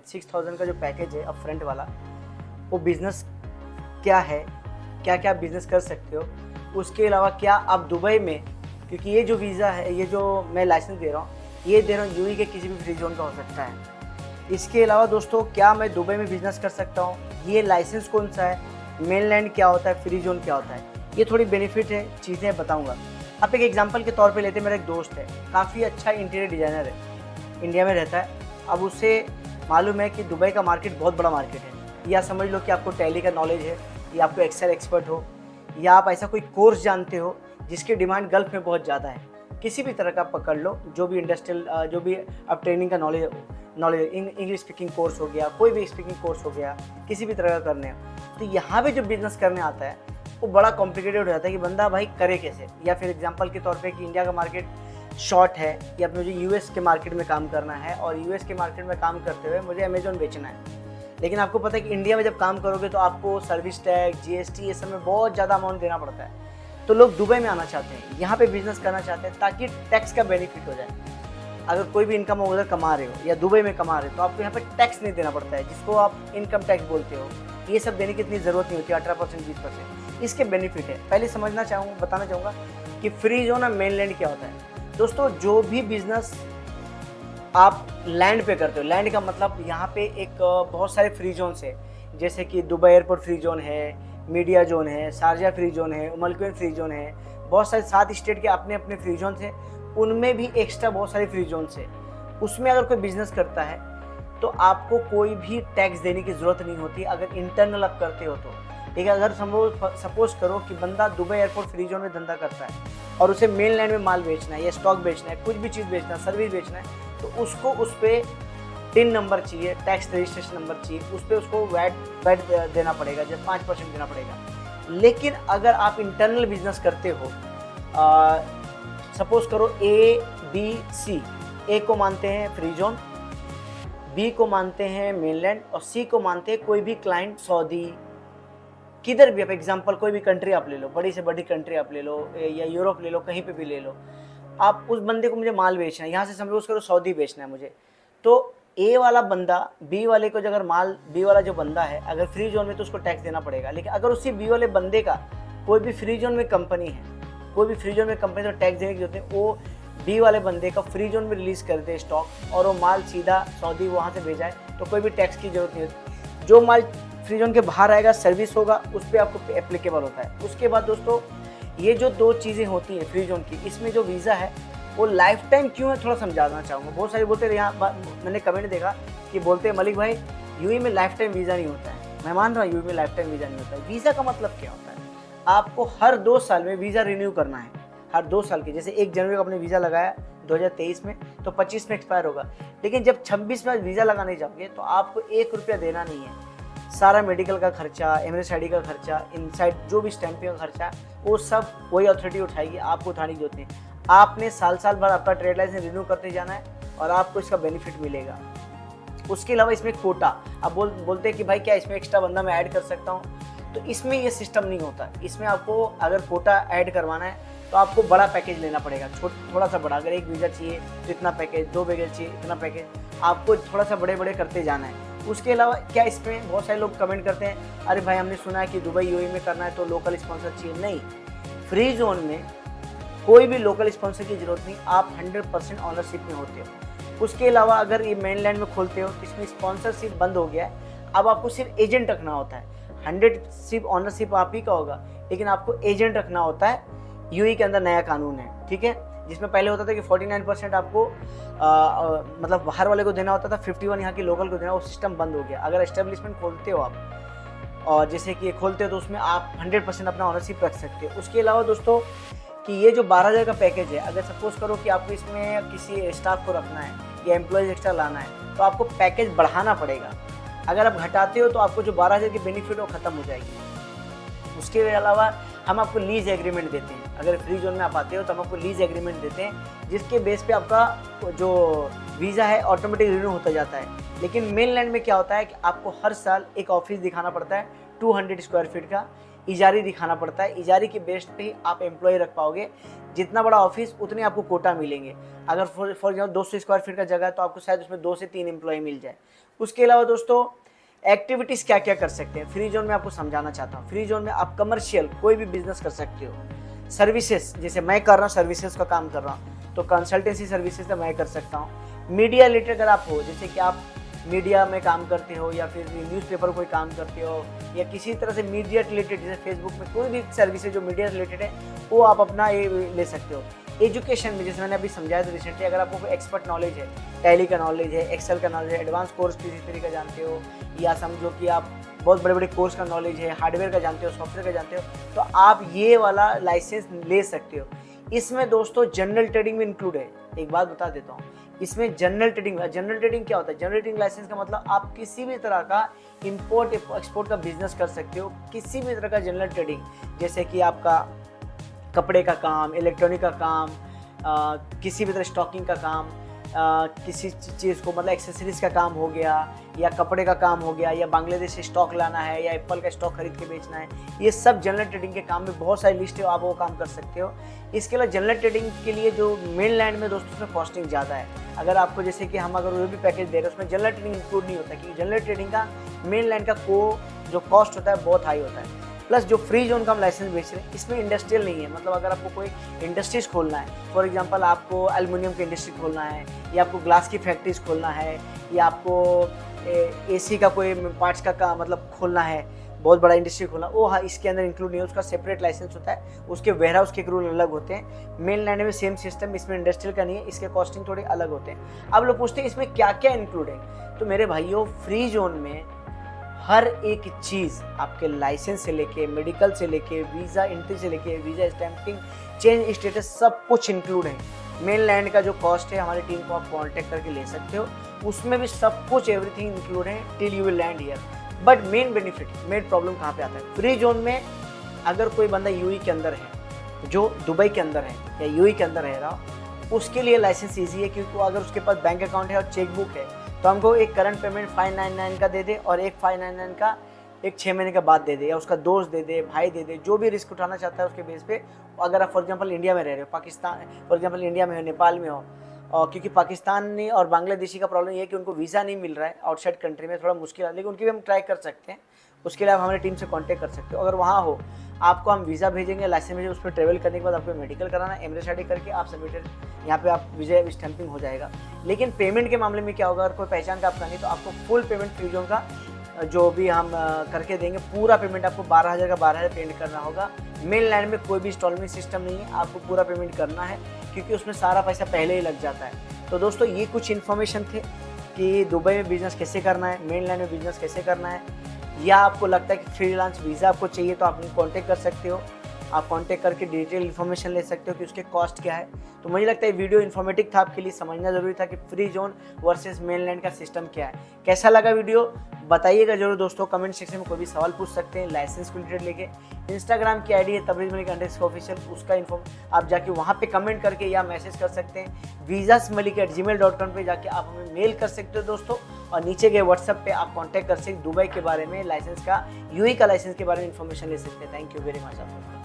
$6,000 का जो पैकेज है अप फ्रंट वाला, वो बिज़नेस क्या है, क्या क्या बिज़नेस कर सकते हो, उसके अलावा क्या आप दुबई में, क्योंकि ये जो वीज़ा है, ये जो मैं लाइसेंस दे रहा हूँ, ये दे रहा हूँ यूएई के किसी भी फ्री जोन का हो सकता है। इसके अलावा दोस्तों क्या मैं दुबई में बिज़नेस कर सकता हूँ, ये लाइसेंस कौन सा है, मेनलैंड क्या होता है, फ्री जोन क्या होता है, ये थोड़ी बेनिफिट है चीज़ें बताऊँगा। आप एक एग्जांपल के तौर पे लेते हैं, मेरा एक दोस्त है, काफ़ी अच्छा इंटीरियर डिज़ाइनर है, इंडिया में रहता है। अब उसे मालूम है कि दुबई का मार्केट बहुत बड़ा मार्केट है, या समझ लो कि आपको टैली का नॉलेज है, या आपको एक्सेल एक्सपर्ट हो, या आप ऐसा कोई कोर्स जानते हो जिसकी डिमांड गल्फ़ में बहुत ज़्यादा है। किसी भी तरह का पकड़ लो, जो भी इंडस्ट्रियल जो भी आप ट्रेनिंग का नॉलेज इंग्लिश स्पीकिंग कोर्स हो गया, कोई भी स्पीकिंग कोर्स हो गया, किसी भी तरह का करने हो, तो यहाँ पे जो बिज़नेस करने आता है वो बड़ा कॉम्प्लिकेटेड हो जाता है कि बंदा भाई करे कैसे। या फिर एग्जांपल के तौर पे कि इंडिया का मार्केट शॉर्ट है, या मुझे यूएस के मार्केट में काम करना है, और यूएस के मार्केट में काम करते हुए मुझे अमेजोन बेचना है। लेकिन आपको पता है कि इंडिया में जब काम करोगे तो आपको सर्विस टैक्स, जीएसटी, ये सब में बहुत ज़्यादा अमाउंट देना पड़ता है। तो लोग दुबई में आना चाहते हैं, यहाँ पे बिजनेस करना चाहते हैं, ताकि टैक्स का बेनिफिट हो जाए। अगर कोई भी इनकम उधर कमा रहे हो या दुबई में कमा रहे हो तो आपको यहाँ पे टैक्स नहीं देना पड़ता है, जिसको आप इनकम टैक्स बोलते हो। ये सब देने की इतनी ज़रूरत नहीं होती, 18% 20%। इसके बेनिफिट है। पहले बताना चाहूँगा कि फ्री जोन और मेनलैंड क्या होता है। दोस्तों जो भी बिजनेस आप लैंड पे करते हो, लैंड का मतलब यहाँ पे एक बहुत सारे फ्री जोन्स है, जैसे कि दुबई एयरपोर्ट फ्री जोन है, मीडिया जोन है, शारजा फ्री जोन है, उमल क्वेन फ्री जोन है, बहुत सारे 7 स्टेट के अपने अपने फ्री जोन है, उनमें भी एक्स्ट्रा बहुत सारे फ्री जोन है। उसमें अगर कोई बिजनेस करता है तो आपको कोई भी टैक्स देने की ज़रूरत नहीं होती अगर इंटरनल आप करते हो तो। ठीक है, अगर सपोज करो कि बंदा दुबई एयरपोर्ट फ्री जोन में धंधा करता है और उसे मेन लैंड में माल बेचना है, या स्टॉक बेचना है, कुछ भी चीज़ बेचना है, सर्विस बेचना है, तो उसको उस पर टिन नंबर चाहिए, टैक्स रजिस्ट्रेशन नंबर चाहिए, उस पर उसको वैट देना पड़ेगा, जब 5% देना पड़ेगा। लेकिन अगर आप इंटरनल बिजनेस करते हो, सपोज करो ए बी सी, ए को मानते हैं फ्री जोन, बी को मानते हैं मेनलैंड, और सी को मानते हैं कोई भी क्लाइंट सऊदी, किधर भी आप एग्जांपल कोई भी कंट्री आप ले लो, बड़ी से बड़ी कंट्री आप ले लो, या यूरोप ले लो, कहीं पे भी ले लो। आप उस बंदे को मुझे माल बेचना है, यहाँ से सपोज करो सऊदी बेचना है मुझे, तो ए वाला बंदा बी वाले को, अगर माल बी वाला जो बंदा है अगर फ्री जोन में, तो उसको टैक्स देना पड़ेगा। लेकिन अगर उसी बी वाले बंदे का कोई भी फ्री जोन में कंपनी है, कोई भी फ्री जोन में कंपनी, तो टैक्स देने की जरूरत है। वो बी वाले बंदे का फ्री जोन में रिलीज कर दे स्टॉक, और वो माल सीधा सऊदी वहाँ से भेजा है, तो कोई भी टैक्स की जरूरत नहीं होती। जो माल फ्री जोन के बाहर आएगा, सर्विस होगा, उस पर आपको एप्लीकेबल होता है। उसके बाद दोस्तों ये जो 2 चीज़ें होती हैं फ्री जोन की, इसमें जो वीज़ा है वो लाइफ टाइम क्यों है, थोड़ा समझाना चाहूँगा। बहुत सारे बोलते हैं, यहाँ मैंने कमेंट देखा कि बोलते हैं मलिक भाई यूएई में लाइफ टाइम वीज़ा नहीं होता है। मैं मान रहा हूँ यूएई में लाइफ टाइम वीज़ा नहीं होता है। वीज़ा का मतलब क्या होता है, आपको हर 2 साल में वीज़ा रिन्यू करना है, हर 2 साल के। जैसे 1 जनवरी को आपने वीज़ा लगाया 2023 में, तो 25 में एक्सपायर होगा। लेकिन जब 26 में वीज़ा लगाने जाओगे तो आपको 1 रुपया देना नहीं है। सारा मेडिकल का खर्चा, एमरेस आईडी का खर्चा, इनसाइड जो भी स्टैंपिंग का खर्चा, वो सब वही अथॉरिटी उठाएगी, आपको उठाने की जरूरत नहीं। आपने साल भर आपका ट्रेड लाइसेंस रिन्यू करते जाना है, और आपको इसका बेनिफिट मिलेगा। उसके अलावा इसमें कोटा, आप बोलते हैं कि भाई क्या इसमें एक्स्ट्रा बंदा मैं ऐड कर सकता हूँ, तो इसमें ये सिस्टम नहीं होता। इसमें आपको अगर कोटा ऐड करवाना है तो आपको बड़ा पैकेज लेना पड़ेगा, थोड़ा सा बड़ा। अगर 1 वीज़ा चाहिए तो इतना पैकेज, 2 पैकेज चाहिए इतना पैकेज, आपको थोड़ा सा बड़े करते जाना है। उसके अलावा क्या इसमें बहुत सारे लोग कमेंट करते हैं, अरे भाई हमने सुना है कि दुबई यूएई में करना है तो लोकल स्पॉन्सर चाहिए। नहीं, फ्री जोन में कोई भी लोकल स्पॉन्सर की जरूरत नहीं, आप 100% ऑनरशिप में होते हो। उसके अलावा अगर ये मेनलैंड में खोलते हो तो इसमें स्पॉन्सरशिप बंद हो गया है, अब आपको सिर्फ एजेंट रखना होता है। 100% ऑनरशिप आप ही का होगा, लेकिन आपको एजेंट रखना होता है। यूएई के अंदर नया कानून है, ठीक है, जिसमें पहले होता था कि 49% आपको मतलब बाहर वाले को देना होता था, 51 यहाँ की लोकल को देना, वो सिस्टम बंद हो गया। अगर एस्टेब्लिशमेंट खोलते हो आप, और जैसे कि खोलते हो, तो उसमें आप 100% अपना ऑनरशिप रख सकते हो। उसके अलावा दोस्तों कि ये जो 12,000 का पैकेज है, अगर सपोज करो कि आपको इसमें किसी स्टाफ को रखना है या एम्प्लॉयज़ एक्स्ट्रा लाना है, तो आपको पैकेज बढ़ाना पड़ेगा। अगर आप घटाते हो तो आपको जो 12,000 की बेनिफिट वो ख़त्म हो जाएगी। उसके अलावा हम आपको लीज एग्रीमेंट देते हैं। अगर फ्री जोन में आप आते हो तो हम आपको लीज एग्रीमेंट देते हैं, जिसके बेस पे आपका जो वीज़ा है ऑटोमेटिक रिन्यू होता जाता है। लेकिन मेनलैंड में क्या होता है कि आपको हर साल एक ऑफिस दिखाना पड़ता है 200 स्क्वायर फीट का, इजारी दिखाना पड़ता है। इजारी के बेस पे ही आप एम्प्लॉय रख पाओगे। जितना बड़ा ऑफिस उतने आपको कोटा मिलेंगे। अगर फॉर एग्जाम्पल 200 स्क्वायर फीट का जगह है तो आपको शायद उसमें 2 से 3 एम्प्लॉय मिल जाए। उसके अलावा दोस्तों एक्टिविटीज़ क्या क्या कर सकते हैं फ्री जोन में आपको समझाना चाहता हूँ। फ्री जोन में आप कमर्शियल कोई भी बिजनेस कर सकते हो। सर्विसेज जैसे मैं कर रहा हूँ, सर्विसेज का काम कर रहा हूँ, तो कंसल्टेंसी सर्विसेज तो मैं कर सकता हूँ। मीडिया रिलेटेड अगर आप हो, जैसे कि आप मीडिया में काम करते हो या फिर न्यूज़पेपर कोई काम करते हो या किसी तरह से मीडिया रिलेटेड, जैसे फेसबुक में कोई भी सर्विसेज जो मीडिया रिलेटेड है वो आप अपना ये ले सकते हो। एजुकेशन में जैसे मैंने अभी समझाया था रिसेंटली, अगर आपको एक्सपर्ट नॉलेज है, टैली का नॉलेज है, एक्सेल का नॉलेज है, एडवांस कोर्स किसी तरीके का जानते हो, या समझो कि आप बहुत बड़े बड़े कोर्स का नॉलेज है, हार्डवेयर का जानते हो, सॉफ्टवेयर का जानते हो, तो आप ये वाला लाइसेंस ले सकते हो। इसमें दोस्तों जनरल ट्रेडिंग में इंक्लूड है। एक बात बता देता हूँ, इसमें जनरल ट्रेडिंग क्या होता है? जनरल ट्रेडिंग लाइसेंस का मतलब आप किसी भी तरह का इंपोर्ट एक्सपोर्ट का बिजनेस कर सकते हो, किसी भी तरह का जनरल ट्रेडिंग, जैसे कि आपका कपड़े का काम, इलेक्ट्रॉनिक का काम, किसी भी तरह स्टॉकिंग का काम, किसी चीज़ को मतलब एक्सेसरीज का काम हो गया, या कपड़े का काम हो गया, या बांग्लादेश से स्टॉक लाना है, या एप्पल का स्टॉक खरीद के बेचना है, ये सब जनरल ट्रेडिंग के काम में बहुत सारी लिस्ट है, आप वो काम कर सकते हो। इसके अलावा जनरल ट्रेडिंग के लिए जो मेन लैंड में दोस्तों उसमें कॉस्टिंग ज़्यादा है। अगर आपको जैसे कि हम अगर वो भी पैकेज दे रहे हैं उसमें जनरल ट्रेडिंग इंक्लूड नहीं होता, क्योंकि जनरल ट्रेडिंग का मेन लैंड का जो कॉस्ट होता है बहुत हाई होता है। प्लस जो फ्री जोन का हम लाइसेंस बेच रहे हैं इसमें इंडस्ट्रियल नहीं है। मतलब अगर आपको कोई इंडस्ट्रीज खोलना है, फॉर एग्जांपल आपको एल्युमिनियम की इंडस्ट्री खोलना है, या आपको ग्लास की फैक्ट्रीज खोलना है, या आपको एसी का कोई पार्ट्स का मतलब खोलना है, बहुत बड़ा इंडस्ट्री खोलना, वो हाँ इसके अंदर इंक्लूड नहीं है, उसका सेपरेट लाइसेंस होता है, उसके वेयरहाउस के रूल अलग होते हैं। मेन लैंड में सेम सिस्टम, इसमें इंडस्ट्रियल का नहीं है, इसके कॉस्टिंग थोड़े अलग होते हैं। अब लोग पूछते हैं इसमें क्या क्या इंक्लूड है, तो मेरे भाइयों फ्री जोन में हर एक चीज़ आपके लाइसेंस से लेके, मेडिकल से लेके, वीज़ा एंट्री से लेके, वीज़ा स्टैंपिंग, चेंज स्टेटस, सब कुछ इंक्लूड है। मेन लैंड का जो कॉस्ट है हमारी टीम को आप कॉन्टेक्ट करके ले सकते हो, उसमें भी सब कुछ एवरीथिंग इंक्लूड है till you will land here. But main benefit, main problem कहाँ पे आता है? फ्री जोन में अगर कोई बंदा यूएई के अंदर है, जो दुबई के अंदर है या यूएई के अंदर रह रहा, उसके लिए लाइसेंस ईजी है, क्योंकि अगर उसके पास बैंक अकाउंट है और चेकबुक है तो हमको एक करंट पेमेंट 599 का दे दे और एक 599 का एक 6 महीने के बाद दे दे, या उसका दोस्त दे दे, भाई दे दे, जो भी रिस्क उठाना चाहता है उसके बेस पे। अगर आप फॉर एग्जांपल इंडिया में रह रहे हो, पाकिस्तान फॉर एग्जांपल इंडिया में हो, नेपाल में हो, और क्योंकि पाकिस्तानी और बांग्लादेशी का प्रॉब्लम ये है कि उनको वीज़ा नहीं मिल रहा है आउटसाइड कंट्री में, थोड़ा मुश्किल है, लेकिन उनकी भी हम ट्राई कर सकते हैं। उसके लिए आप हमारी टीम से कांटेक्ट कर सकते हो। अगर वहाँ हो, आपको हम वीज़ा भेजेंगे, लाइसेंस भेजेंगे, उस पर ट्रेवल करने के बाद आपको मेडिकल कराना है, एमरेस आई डी करके आप सबमिटेड, यहाँ पे आप वीज़ा स्टैंपिंग हो जाएगा। लेकिन पेमेंट के मामले में क्या होगा, अगर कोई पहचान का आपका नहीं तो आपको फुल पेमेंट फ्री जोन का जो भी हम करके देंगे, पूरा पेमेंट आपको 12,000 का 12,000 पेमेंट करना होगा। मेन लैंड में कोई भी इंस्टॉलमेंट सिस्टम नहीं है, आपको पूरा पेमेंट करना है, क्योंकि उसमें सारा पैसा पहले ही लग जाता है। तो दोस्तों ये कुछ इन्फॉर्मेशन थे कि दुबई में बिजनेस कैसे करना है, मेन लैंड में बिजनेस कैसे करना है, या आपको लगता है कि फ्रीलांस वीज़ा आपको चाहिए तो आप कांटेक्ट कर सकते हो। आप कांटेक्ट करके डिटेल इन्फॉर्मेशन ले सकते हो कि उसके कॉस्ट क्या है। तो मुझे लगता है वीडियो इन्फॉर्मेटिव था, आपके लिए समझना जरूरी था कि फ्री जोन वर्सेस मेनलैंड का सिस्टम क्या है। कैसा लगा वीडियो बताइएगा जरूर दोस्तों, कमेंट सेक्शन में कोई भी सवाल पूछ सकते हैं लाइसेंस को रिलेटेड लेके। इंस्टाग्राम की आईडी है तबरीज़ मलिक _ऑफिशियल, उसका इन्फॉर्म आप जाके वहाँ पे कमेंट करके या मैसेज कर सकते हैं। visasmalik@gmail.com पे जाके आप हमें मेल कर सकते हो दोस्तों, और नीचे गए व्हाट्सएप पे आप कांटेक्ट कर सकते दुबई के बारे में, लाइसेंस का, यूएई का लाइसेंस के बारे में इन्फॉर्मेशन ले सकते हैं। थैंक यू वेरी मच आपको।